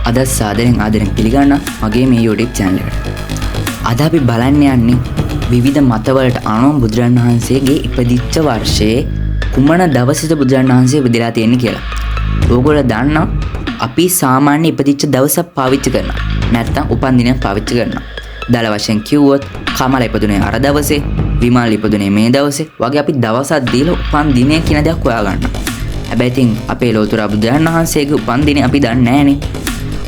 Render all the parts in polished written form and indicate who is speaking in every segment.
Speaker 1: අද සාදරෙන් ආදරෙන් පිළිගන්න මගේ මේ YouTube channel එකට. අද අපි බලන්න යන්නේ විවිධ මතවලට අනුව බුදුරජාණන් වහන්සේගේ ඉපදිච්ච වර්ෂයේ කුමන දවසේද බුදුරජාණන් වහන්සේ ඉපදිලා තියෙන්නේ කියලා. ඕගොල්ලෝ දන්නවා අපි සාමාන්‍ය ඉපදිච්ච දවස පාවිච්චි කරනවා. නැත්නම් උපන්දිනය පාවිච්චි කරනවා. දල වශයෙන් කිව්වොත් කමල ඉපදුනේ අර දවසේ, විමල් ඉපදුනේ මේ දවසේ වගේ අපි දවසක් දීලා උපන්දිනය කියන දේ හොයාගන්නවා. හැබැයි ඉතින් අපේ ලෝතුරා බුදුරජාණන් වහන්සේගේ උපන්දිනය අපි දන්නේ නැහනේ.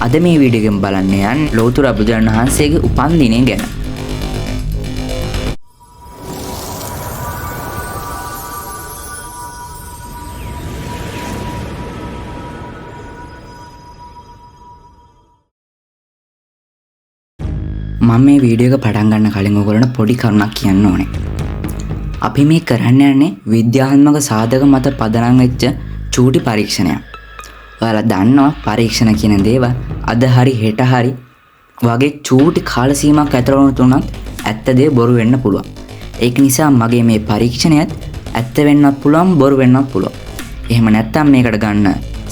Speaker 1: අද මේ වීඩියෝ එකෙන් බලන්න යන්නේ ලෝතුරා බුදුරජාණන් වහන්සේගේ උපන්දිනය ගැන. මම මේ වීඩියෝ එක පටන් ගන්න කලින් ඔයගොල්ලන්ට පොඩි කරුණක් කියන්න ඕනේ. අපි මේ කරන්න යන්නේ විද්‍යාත්මක සාධක මත පදනම් වෙච්ච චූටි පරීක්ෂණයක්. ඔයාලා දන්නවා පරීක්ෂණ කියන දේවල් අද හරි හෙට හරි වගේ චූටි කාල සීමාවක් ඇතුළත තුනත් ඇත්ත දේ බොරු වෙන්න පුළුවන්. ඒක නිසා මගේ මේ පරීක්ෂණයත් ඇත්ත වෙන්නත් පුළුවන් බොරු වෙන්නත් පුළුවන්. එහෙම නැත්නම් මේකට ගන්න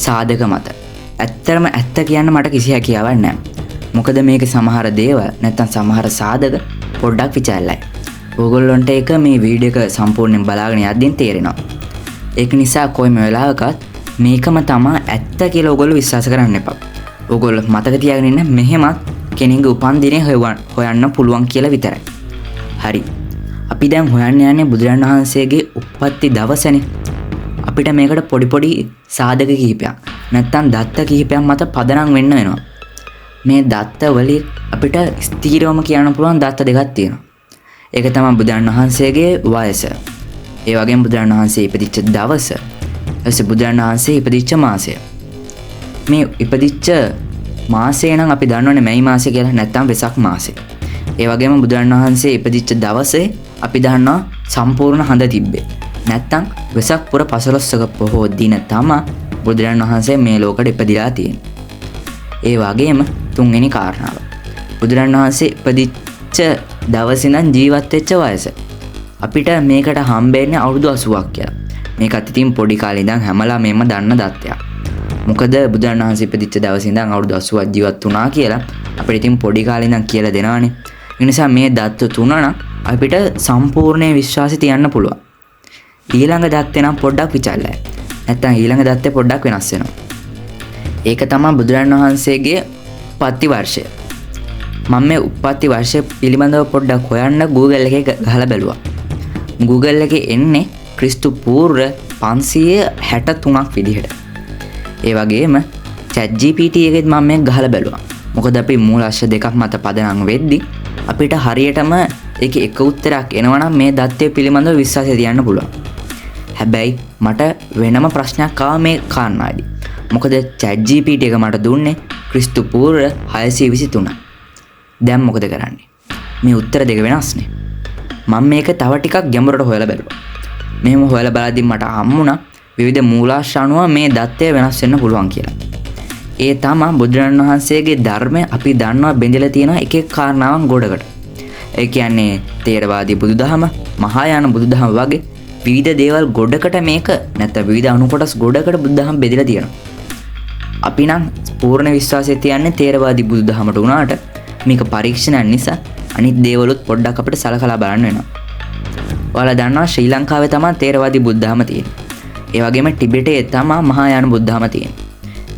Speaker 1: සාධක මත ඇත්තටම ඇත්ත කියන්න මට කිසි හැකියාවක් නැහැ. මොකද මේක සමහර දේවල් නැත්නම් සමහර සාධක පොඩ්ඩක් විචාරලයි. ඕගොල්ලන්ට ඒක මේ වීඩියෝ එක සම්පූර්ණයෙන් බලාගෙන යද්දී තේරෙනවා. ඒක නිසා කොයිම වෙලාවකත් මේකම තමයි ඇත්ත කියලා ඕගොල්ලෝ විශ්වාස කරන්න එපා. ඕගොල්ලෝ මතක තියාගෙන ඉන්න මෙහෙමත් කෙනෙකුගේ උපන්දිනය හොයන්න පුළුවන් කියලා විතරයි. හරි. අපි දැන් හොයන්න යන්නේ බුදුරජාණන් වහන්සේගේ උප්පත්ති දවසනේ. අපිට මේකට පොඩි සාධක කිහිපයක් නැත්නම් දත්ත කිහිපයක් මත පදනම් වෙන්න වෙනවා. මේ දත්ත වලින් අපිට ස්ථීරවම කියන්න පුළුවන් දත්ත දෙකක් තියෙනවා. ඒක තමයි බුදුරජාණන් වහන්සේගේ වයස. ඒ වගේම බුදුරජාණන් වහන්සේ ඉපදිච්ච දවස. ඊට බුදුරජාණන් වහන්සේ ඉපදිච්ච මාසය. මේ ඉපදිච්ච මාසය නම් අපි දන්නවනේ මැයි මාසය කියලා නැත්නම් වෙසක් මාසය. ඒ වගේම බුදුරජාණන් වහන්සේ ඉපදිච්ච දවසේ අපි දන්නවා සම්පූර්ණ හඳ තිබ්බේ. නැත්නම් වෙසක් පුර 15ක පොහොව දින තමයි බුදුරජාණන් වහන්සේ මේ ලෝකෙට ඉපදිලා තියෙන්නේ. ඒ වගේම තුන්වෙනි කාරණාව. බුදුරජාණන් වහන්සේ ඉපදිච්ච දවසේ නම් ජීවත් වෙච්ච වයස. අපිට මේකට හම්බෙන්නේ අවුරුදු 80ක් කියලා. මේකත් ඉතින් පොඩි කාලේ ඉඳන් හැමලා මේම දන්න දත්තයක්. මොකද බුදුරජාණන් වහන්සේ ඉපදිච්ච දවසේ ඉඳන් අවුරුදු 80ක් ජීවත් වුණා කියලා අපිට ඉතින් පොඩි කාලේ ඉඳන් කියලා දෙනවානේ. ඒ නිසා මේ දත්ත තුන නම් අපිට සම්පූර්ණ විශ්වාසය තියන්න පුළුවන්. ඊළඟ දත්තේ නම් පොඩ්ඩක් විචාරලයි. නැත්තම් ඊළඟ දත්තේ පොඩ්ඩක් වෙනස් වෙනවා. ඒක තමයි බුදුරජාණන් වහන්සේගේ උප්පත්ති වර්ෂය. මම මේ උප්පත්ති වර්ෂය පිළිබඳව පොඩ්ඩක් හොයන්න Google එකේ ගහලා බැලුවා. Google එකේ එන්නේ ක්‍රිස්තු පූර්ව 563ක් විදිහට. ඒ වගේම ChatGPT එකෙත් මම මේක ගහලා බැලුවා. මොකද අපි මූලාශ්‍ර දෙකක් මත පදනම් වෙද්දි අපිට හරියටම ඒකේ එක උත්තරයක් එනවනම් මේ දත්තය පිළිබඳව විශ්වාසය තියන්න පුළුවන්. හැබැයි මට වෙනම ප්‍රශ්නයක් ආවා මේ කාරණාවේදී. මොකද ChatGPT එක මට දුන්නේ ක්‍රිස්තු පූර්ව 623. දැන් මොකද කරන්නේ? මේ උත්තර දෙක වෙනස්නේ. මම මේක තව ටිකක් ගැඹුරට හොයලා බැලුවා. මෙහෙම හොයලා බලද්දි මට හම්බුණා විවිධ මූලාශ්‍ර අනුව මේ දත්තය වෙනස් වෙන්න පුළුවන් කියලා. ඒ තමයි බුදුරජාණන් වහන්සේගේ ධර්මය අපි දන්නවා බෙදලා තියෙන එක එක කාරණාවන් ගොඩකට. ඒ කියන්නේ තේරවාදී බුදුදහම, මහායාන බුදුදහම වගේ විවිධ දේවල් ගොඩකට මේක නැත්නම් විවිධ අණු කොටස් ගොඩකට බුදුදහම බෙදලා තියෙනවා. අපි නම් පූර්ණ විශ්වාසය තියන්නේ තේරවාදී බුදුදහමට උනාට මේක පරීක්ෂණයක් නිසා අනිත් දේවලුත් පොඩ්ඩක් අපිට සලකලා බලන්න වෙනවා. ඔයාලා දන්නවා ශ්‍රී ලංකාවේ තමයි තේරවාදී බුදුදහම තියෙන්නේ. ඒ වගේම ටිබෙටේ තමයි මහායාන බුදුදහම තියෙන්නේ.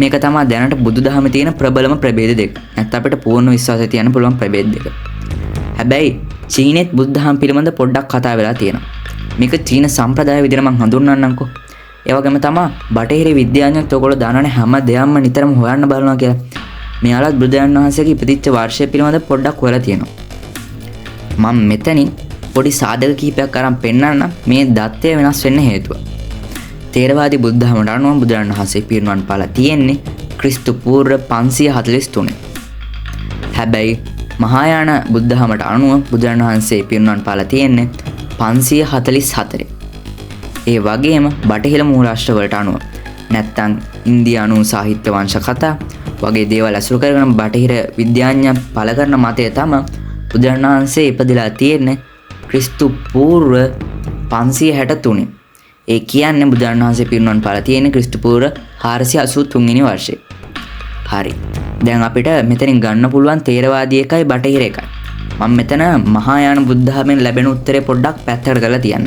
Speaker 1: මේක තමයි දැනට බුදුදහමේ තියෙන ප්‍රබලම ප්‍රභේද දෙක. නැත්නම් අපිට පූර්ණ විශ්වාසය තියන්න පුළුවන් ප්‍රභේද දෙක. හැබැයි චීනෙත් බුදුදහම පිළිබඳ පොඩ්ඩක් කතා වෙලා තියෙනවා. මේක චීන සම්ප්‍රදාය විදිහට මම හඳුන්වන්නම්කෝ. ඒ වගේම තමයි බටහිර විද්‍යාඥයෝ ඔයගොල්ලෝ දන්නවනේ හැම දෙයක්ම නිතරම හොයන්න බලනවා කියලා. මෙයාලත් බුදුරජාණන් වහන්සේගේ ඉපදිච්ච වර්ෂය පිළිබඳ පොඩ්ඩක් හොයලා තියෙනවා. මම මෙතනින් පොඩි සාධක කිහිපයක් අරන් පෙන්නන්න මේ දත්තය වෙනස් වෙන්න හේතුව. තේරවාදී බුද්ධහමට අනුව බුදුරජාණන් වහන්සේ පිරිනිවන් පාලා තියෙන්නේ ක්‍රිස්තු පූර්ව 543. හැබැයි මහායාන බුද්ධහමට අනුව බුදුරජාණන් වහන්සේ පිරිනිවන් පාලා තියෙන්නේ 544. ඒ වගේම බටහිර මූලාශ්‍ර වලට අනුව නැත්තම් ඉන්දියානු සාහිත්‍ය වංශ කතා වගේ දේවල් අසුර කරගෙන බටහිර විද්‍යාඥයන් පළ කරන මතය තමයි බුදුරජාණන් වහන්සේ ඉපදලා තියෙන්නේ ක්‍රිස්තු පූර්ව 563. ඒ කියන්නේ බුදුරජාණන් වහන්සේ පිරිනිවන් පාලා තියෙන්නේ ක්‍රිස්තු පූර්ව 483 වෙනි වර්ෂයේ. හරි. දැන් අපිට මෙතනින් ගන්න පුළුවන් තේරවාදී එකයි බටහිර එකයි. මම මෙතන මහායාන බුද්ධාගමෙන් ලැබෙන උත්තරේ පොඩ්ඩක් පැත්තකට කරලා තියන්න.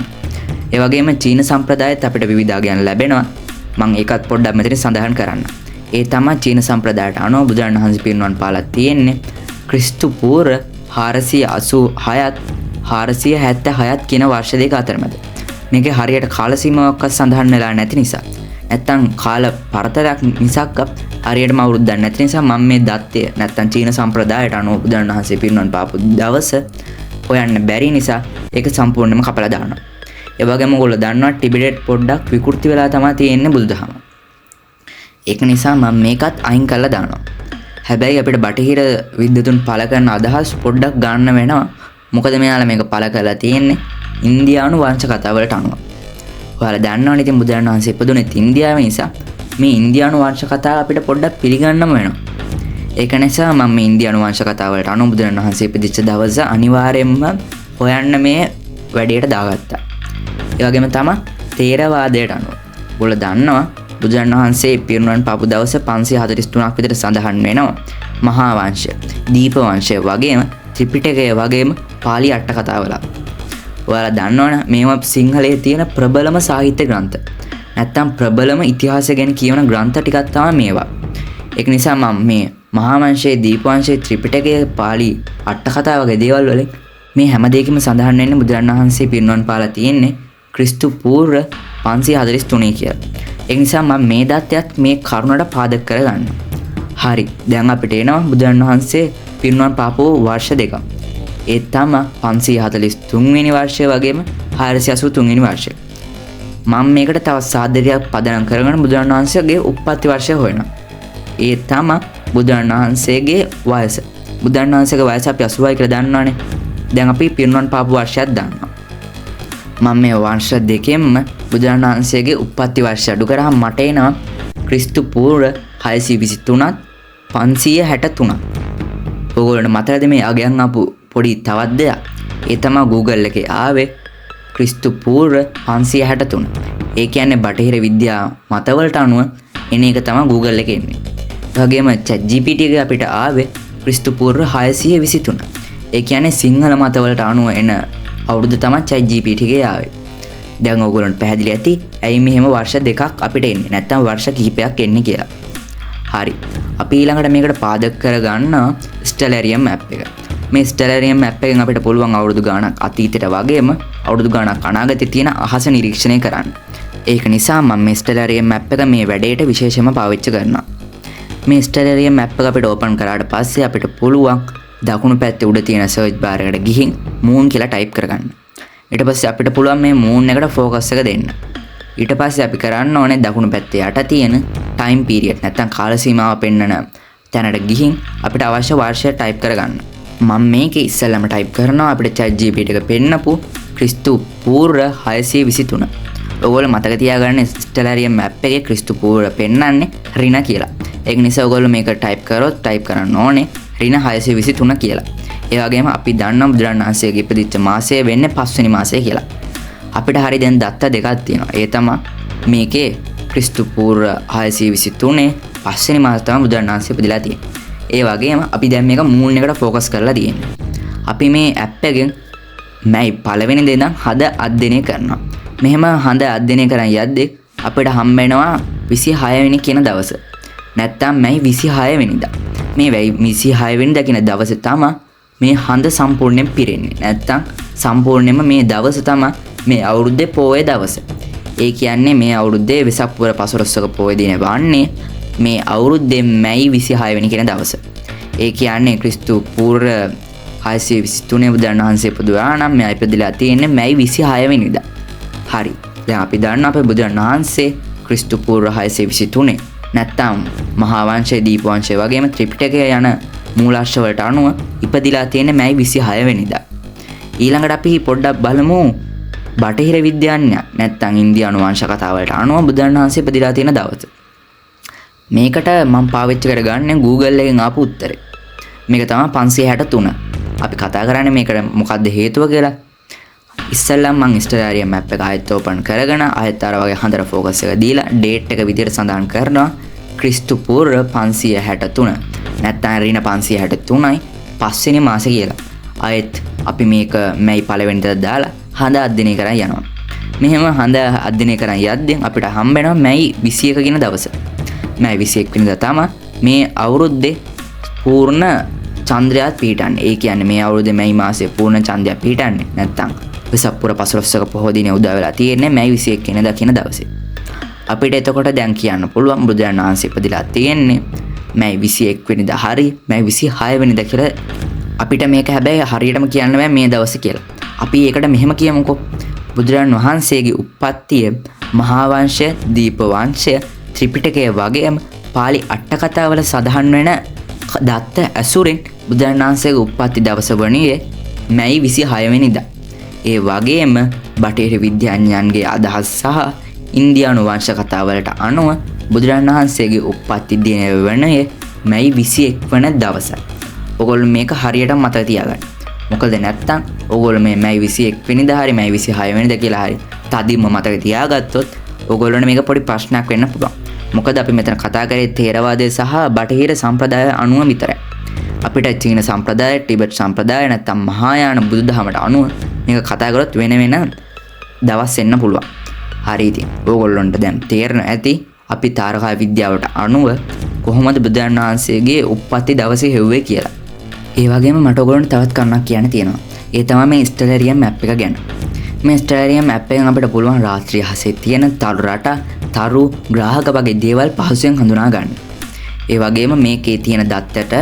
Speaker 1: ඒ වගේම චීන සම්ප්‍රදායත් අපිට විවිධාගයන් ලැබෙනවා. මම ඒකත් පොඩ්ඩක් මෙතන සඳහන් කරන්න. ඒ තමයි චීන සම්ප්‍රදායට අනුව බුදුරණන් වහන්සේ පිරිනිවන් පාලා තියෙන්නේ ක්‍රිස්තු පූර්ව 486ත් 476ත් කියන වර්ෂ දෙක අතරමැද. මේකේ හරියට කාල සීමාවක්වත් සඳහන් වෙලා නැති නිසා නැත්තම් කාල පරතරයක් මිසක් හරියටම අවුරුද්දක් නැති නිසා මම මේ දත්තය නැත්තම් චීන සම්ප්‍රදායට අනුව බුදුරණන් වහන්සේ පිරිනිවන් පාපු දවස හොයන්න බැරි නිසා ඒක සම්පූර්ණයෙන්ම කපලා දානවා. ඒ වගේම ඔයගොල්ලෝ දන්නවා ටිබෙට් පොඩ්ඩක් විකෘති වෙලා තමයි තියෙන්නේ බුදුදහම. ඒක නිසා මම මේකත් අයින් කරලා දානවා. හැබැයි අපිට බටහිර විද්වතුන් පළ කරන අදහස් පොඩ්ඩක් ගන්න වෙනවා. මොකද මෙයාලා මේක පළ කරලා තියෙන්නේ ඉන්දියානු වංශ කතාවලට අනුව. ඔයාලා දන්නවනේ ඉතින් බුදුරණන් වහන්සේ ඉපදුනේ ඉන්දියාවේ නිසා මේ ඉන්දියානු වංශ කතාව අපිට පොඩ්ඩක් පිළිගන්නම වෙනවා. ඒක නිසා මම මේ ඉන්දියානු වංශ කතාවලට අනුව බුදුරණන් වහන්සේ ඉපදිච්ච දවස අනිවාර්යයෙන්ම හොයන්න මේ වැඩේට දාගත්තා. ඒ වගේම තමයි තේරවාදයට අනුව. ඔයගොල්ලෝ දන්නවා බුදුරණන් වහන්සේ පිරිනිවන් පාපු දවස 543ක් විතර සඳහන් වෙනවා. මහා වංශය, දීප වංශය වගේම ත්‍රිපිටකය වගේම පාලි අට කතාවල. ඔයාලා දන්නවනේ මේවා සිංහලයේ තියෙන ප්‍රබලම සාහිත්‍ය ග්‍රන්ථ. නැත්තම් ප්‍රබලම ඉතිහාසය ගැන කියවන ග්‍රන්ථ ටිකක් තමයි මේවා. ඒක නිසා මම මේ මහා වංශයේ, දීප වංශයේ, ත්‍රිපිටකයේ, පාලි අට කතා වගේ දේවල් වලින් මේ හැම දෙයකම සඳහන් වෙන්නේ බුදුරණන් වහන්සේ පිරිනිවන් පාලා තියෙන්නේ ක්‍රිස්තු පූර්ව 543 කියලා. ඒ නිසා මම මේ දත්තයත් මේ කරුණට පාදක කරගන්න. හරි. දැන් අපිට එනවා බුදුරණන් වහන්සේ පිරිනිවන් පාපු වර්ෂ දෙකක්. ඒ තමයි 543 වෙනි වර්ෂය වගේම 483 වෙනි වර්ෂය. මම මේකට තව සාධකයක් පදනම් කරගෙන බුදුරණන් වහන්සේගේ උප්පත්ති වර්ෂය හොයනවා. ඒ තමයි බුදුරණන් වහන්සේගේ වයස. බුදුරණන් වහන්සේගේ වයස අපි 80යි කියලා දන්නවනේ. දැන් අපි පිරිනිවන් පාපු වර්ෂයක් දන්නවා. මම මේ වර්ෂ දෙකෙන්ම බුදුරණන් වහන්සේගේ උප්පත්ති වර්ෂය අඩු කරාම මට එනවා ක්‍රිස්තු පූර්ව 623ත් 563ක්. ඔයගොල්ලන්ට මතකද මේ අගයන් ආපු පොඩි තවත් දෙයක්? ඒ තමයි Google එකේ ආවේ ක්‍රිස්තු පූර්ව 563. ඒ කියන්නේ බටහිර විද්‍යාව මතවලට අනුව එන එක තමයි Google එකේ එන්නේ. ඒ වගේම ChatGPT එකේ අපිට ආවේ ක්‍රිස්තු පූර්ව 623. ඒ කියන්නේ සිංහල මතවලට අනුව එන අවුරුද්ද තමයි ChatGPT එකේ ආවේ. දැන් ඔයගොල්ලන්ට පැහැදිලි ඇති ඇයි මෙහෙම වර්ෂ දෙකක් අපිට එන්නේ නැත්නම් වර්ෂ කිහිපයක් එන්නේ කියලා. හරි. අපි ඊළඟට මේකට පාදක කරගන්න ස්ටෙලරියම් මැප් එක. මේ ස්ටෙලරියම් මැප් එකෙන් අපිට පුළුවන් අවුරුදු ගාණක් අතීතයට වගේම අවුරුදු ගාණක් අනාගතයේ තියෙන අහස නිරීක්ෂණය කරන්න. ඒක නිසා මම මේ ස්ටෙලරියම් මැප් එක මේ වැඩේට විශේෂයෙන්ම පාවිච්චි කරනවා. මේ ස්ටෙලරියම් මැප් එක අපිට ඕපන් කරාට පස්සේ අපිට පුළුවන් දකුණු පැත්තේ උඩ තියෙන සර්ච් බාර් එකට ගිහින් මූන් කියලා ටයිප් කරගන්න. ඊට පස්සේ අපිට පුළුවන් මේ මූන් එකට ફોකස් එක දෙන්න. ඊට පස්සේ අපි කරන්න ඕනේ දකුණු පැත්තේ යට තියෙන ටයිම් පීරියඩ් නැත්නම් කාල සීමාව පෙන්වන තැනට ගිහින් අපිට අවශ්‍ය වර්ෂය ටයිප් කරගන්න. මම මේකේ ඉස්සෙල්ලාම ටයිප් කරනවා අපිට ChatGPT එක පෙන්නපු ක්‍රිස්තු පූර්ව 623. ඔයගොල්ලෝ මතක තියාගන්න ස්ටෙලරියම් මැප් එකේ ක්‍රිස්තු පූර්ව පෙන්නන්නේ ඍණ කියලා. ඒක නිසා ඔයගොල්ලෝ මේක ටයිප් කරොත් ටයිප් කරන්න ඕනේ ඍණ 623 කියලා. ඒ වගේම අපි දන්නවා බුදුරණන් වහන්සේගේ ඉපදිච්ච මාසය වෙන්නේ 5 වෙනි මාසය කියලා. අපිට හරිය දැන් දත්ත දෙකක් තියෙනවා. ඒ තමයි මේකේ ක්‍රිස්තු පූර්ව 623 5 වෙනි මාසය තමයි බුදුරණන් වහන්සේ ඉපදිලා තියෙන්නේ. ඒ වගේම අපි දැන් මේක මූන් එකට ફોකස් කරලා තියෙන්නේ. අපි මේ ඇප් එකෙන් මැයි පළවෙනි දේ ඉඳන් හද අධ්‍යයනය කරනවා. මෙහෙම හද අධ්‍යයනය කරන් යද්දී අපිට හම්බ වෙනවා 26 වෙනි කියන දවස. නැත්තම් මැයි 26 වෙනිදා. මේ 26 වෙනිදා කියන දවසේ තමයි මේ හඳ සම්පූර්ණයෙන් පිරෙන්නේ. නැත්තම් සම්පූර්ණයෙන්ම මේ දවස තමයි මේ අවුරුද්දේ පොයේ දවස. ඒ කියන්නේ මේ අවුරුද්දේ වෙසක් පුර පසළොස්වක පොයේ දින වන්නේ මේ අවුරුද්දේ මැයි 26 වෙනි කියන දවස. ඒ කියන්නේ ක්‍රිස්තු පූර්ව 623 බුදුරණන් වහන්සේ ඉපදුවා නම් මෙයා ඉපදිලා තියෙන්නේ මැයි 26 වෙනිදා. හරි. දැන් අපි දන්නවා අපේ බුදුරණන් වහන්සේ ක්‍රිස්තු පූර්ව 623 නැත්තම් මහා වංශය, දීප වංශය වගේම ත්‍රිපිටකය යන මූලාශ්‍ර වලට අනුව ඉපදිලා තියෙන්නේ මැයි 26 වෙනිදා. ඊළඟට අපි පොඩ්ඩක් බලමු බටහිර විද්‍යාඥයා නැත්තම් ඉන්දියානු වංශ කතාවලට අනුව බුදුරණන් වහන්සේ ඉපදිලා තියෙන දවස. මේකට මම පාවිච්චි කරගන්නේ Google එකෙන් ආපු උත්තරේ. මේක තමයි 563. අපි කතා කරන්නේ මේකට මොකද්ද හේතුව කියලා. ඉස්සෙල්ලා මම ස්ටෙලරියම් මැප් එක ආයෙත් ඕපන් කරගෙන ආයෙත් අර වගේ හඳට ફોකස් එක දීලා ඩේට් එක විදිහට සඳහන් කරනවා ක්‍රිස්තු පූර්ව 563. නැත්නම් ඍණ 563යි 5 වෙනි මාසේ කියලා. ආයෙත් අපි මේක මැයි පළවෙනිදා දාලා හඳ අධ්‍යයනය කරන් යනවා. මෙහෙම හඳ අධ්‍යයනය කරන් යද්දී අපිට හම්බ වෙනවා මැයි 21 කියන දවස. මැයි 21 වෙනිදා තමයි මේ අවුරුද්දේ පූර්ණ චන්ද්‍රයාත් පිහිටන්නේ. ඒ කියන්නේ මේ අවුරුද්දේ මැයි මාසයේ පූර්ණ චන්ද්‍රයා පිහිටන්නේ. නැත්නම් වෙසක් පුර 15ක පොහොය දිනේ උදා වෙලා තියෙන්නේ මැයි 21 වෙනිදා කියන දවසේ. අපිට එතකොට දැන් කියන්න පුළුවන් බුදුරජාණන් වහන්සේ ඉපදිලා තියෙන්නේ මැයි 21 වෙනිදා හරි මැයි 26 වෙනිදා කියලා. අපිට මේක හැබැයි හරියටම කියන්න බෑ මේ දවස කියලා. අපි ඒකට මෙහෙම කියමුකෝ. බුදුරජාණන් වහන්සේගේ උප්පත්තිය මහා වංශය, දීප වංශය, ත්‍රිපිටකය වගේම පාලි අට කතාවල සඳහන් වෙන දත්ත ඇසුරෙන් බුදුරජාණන් වහන්සේගේ උප්පත්ති දවස වනුයේ මැයි 26 වෙනිදා. ඒ වගේම බටහිර විද්‍යාඥයන්ගේ අදහස් සහ ඉන්දියානු වංශ කතාවලට අනුව බුදුරජාණන් වහන්සේගේ උප්පත්ති දිනය වනුයේ මැයි 21 වන දවසයි. ඔයගොල්ලෝ මේක හරියට මතක තියාගන්න. මොකද නැත්තම් ඔයගොල්ලෝ මේ මැයි 21 වෙනිදා හරි මැයි 26 වෙනිදා කියලා හරි තදින්ම මතක තියාගත්තොත් ඔයගොල්ලෝට මේක පොඩි ප්‍රශ්නයක් වෙන්න පුළුවන්. මොකද අපි මෙතන කතා කරේ ථේරවාදය සහ බටහිර සම්ප්‍රදාය අනුව විතරයි. අපිට චීන සම්ප්‍රදාය, ටිබෙට් සම්ප්‍රදාය නැත්තම් මහායාන බුදුදහමට අනුව මේක කතා කරොත් වෙන දවස් එන්න පුළුවන්. හරි ඉතින් ඕගොල්ලොන්ට දැන් තේරෙන ඇති අපි තාරකා විද්‍යාවට අනුව කොහොමද බුදුන් වහන්සේගේ උප්පත්ති දවසේ හෙව්වේ කියලා. ඒ වගේම මට ඔයගොල්ලන්ට තවත් කරුණක් කියන්න තියෙනවා. ඒ තමයි මේ ස්ටෙලරියම් මැප් එක ගැන. මේ ස්ටෙලරියම් මැප් එකෙන් අපිට පුළුවන් රාත්‍රී හසේ තියෙන තරු රට, තරු, ග්‍රහක වගේ දේවල් පහසුවෙන් හඳුනා ගන්න. ඒ වගේම මේකේ තියෙන දත්තට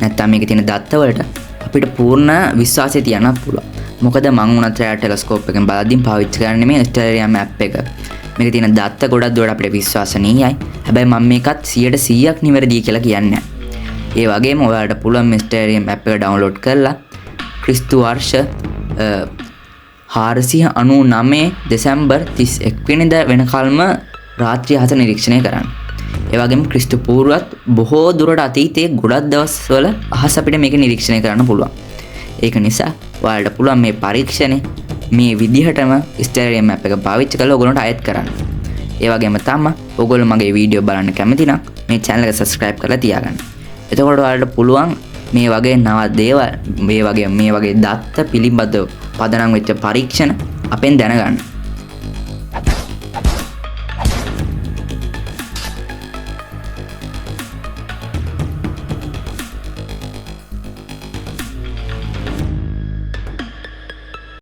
Speaker 1: නැත්නම් මේකේ තියෙන දත්තවලට අපිට පූර්ණ විශ්වාසය තියන්නත් පුළුවන්. මොකද මම උනත් රෑ ටෙලස්කෝප් එකෙන් බලද්දී පාවිච්චි කරන්නේ මේ ස්ටෙලරියම් මැප් එක. මේකේ තියෙන දත්ත ගොඩක් දුරට අපිට විශ්වාසනීයයි. හැබැයි මම මේකත් 100%ක් නිවැරදි කියලා කියන්නේ නැහැ. ඒ වගේම ඔයාලට පුළුවන් මේ ස්ටෙලරියම් මැප් එක ඩවුන්ලෝඩ් කරලා ක්‍රිස්තු වර්ෂ 499 දෙසැම්බර් 31 වෙනිදා වෙනකල්ම රාත්‍රී 7 නිරීක්ෂණය කරන්න. ඒ වගේම ක්‍රිස්තු පූර්වත් බොහෝ දුරට අතීතයේ ගොඩක් දවස්වල අහස අපිට මේක නිරීක්ෂණය කරන්න පුළුවන්. ඒක නිසා ඔයාලට පුළුවන් මේ පරීක්ෂණය මේ විදිහටම ස්ටෙලරියම් මැප් එක පාවිච්චි කරලා ඔයගොල්ලන්ට අයත් කරන්න. ඒ වගේම තමයි ඔයගොල්ලෝ මගේ වීඩියෝ බලන්න කැමති නම් මේ channel එක subscribe කරලා තියාගන්න. එතකොට ඔයාලට පුළුවන් මේ වගේ නව දේවල් මේ වගේ දත්ත පිළිබඳව පදනම් වෙච්ච පරීක්ෂණ අපෙන් දැනගන්න.